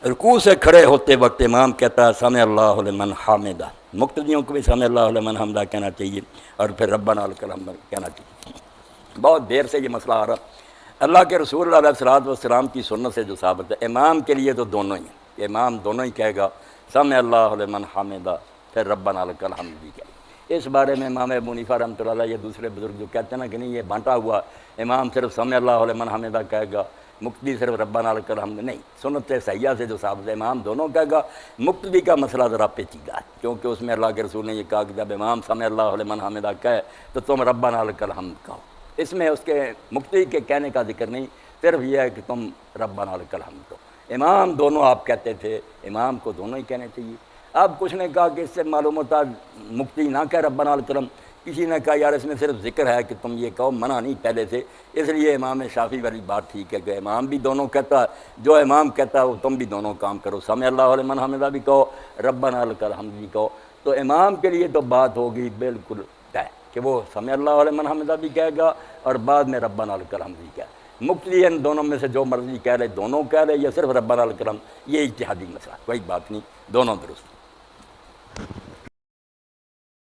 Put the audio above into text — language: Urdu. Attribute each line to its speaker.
Speaker 1: رکوع سے کھڑے ہوتے وقت امام کہتا ہے سمع اللہ لمن حمدہ، مقتدیوں کو بھی سمع اللہ لمن حمدہ کہنا چاہیے، اور پھر ربنا لک الحمد کہنا چاہیے۔ بہت دیر سے یہ مسئلہ آ رہا، اللہ کے رسول علیہ الصلوۃ والسلام کی سنت سے جو ثابت ہے، امام کے لیے تو دونوں ہی ہیں، امام دونوں ہی کہے گا سمع اللہ لمن حمدہ، پھر ربنا لک الحمد بھی کہے گا۔ اس بارے میں امام ابو حنیفہ رحمۃ اللہ علیہ یا دوسرے بزرگ جو کہتے ہیں نا کہ نہیں یہ بانٹا ہوا، امام صرف سمع اللہ لمن حمدہ کہے گا، مقتدی صرف ربنا لک الحمد، نہیں، سنت صحیحہ سے جو ثابت ہے امام دونوں کہے گا۔ مقتدی کا مسئلہ ذرا پیچیدہ ہے، کیونکہ اس میں اللہ کے رسول نے یہ کہا کہ جب امام سمع اللہ لمن حمدہ کہے تو تم ربنا لک الحمد کہو، اس میں اس کے مقتدی کے کہنے کا ذکر نہیں، صرف یہ ہے کہ تم ربنا لک الحمد کہو۔ امام دونوں آپ کہتے تھے، امام کو دونوں ہی کہنے چاہیے۔ اب کچھ نے کہا کہ اس سے معلوم ہوتا مقتدی نہ کہہ ربنا لک الحمد، کسی نے کہا یار اس میں صرف ذکر ہے کہ تم یہ کہو، منع نہیں پہلے سے، اس لیے امام شافعی والی بات ٹھیک ہے کہ امام بھی دونوں کہتا ہے، جو امام کہتا ہے وہ تم بھی دونوں کام کرو، سمع اللہ لمن حمدہ بھی کہو، ربنا لک الحمد بھی کہو۔ تو امام کے لیے تو بات ہوگی بالکل طے کہ وہ سمع اللہ لمن حمدہ بھی کہے گا اور بعد میں ربنا لک الحمد بھی کہے گا۔ مقتدی ان دونوں میں سے جو مرضی کہہ لے، دونوں کہہ لے یا صرف ربنا لک الحمد، یہ اجتہادی مسئلہ، کوئی بات نہیں، دونوں درست۔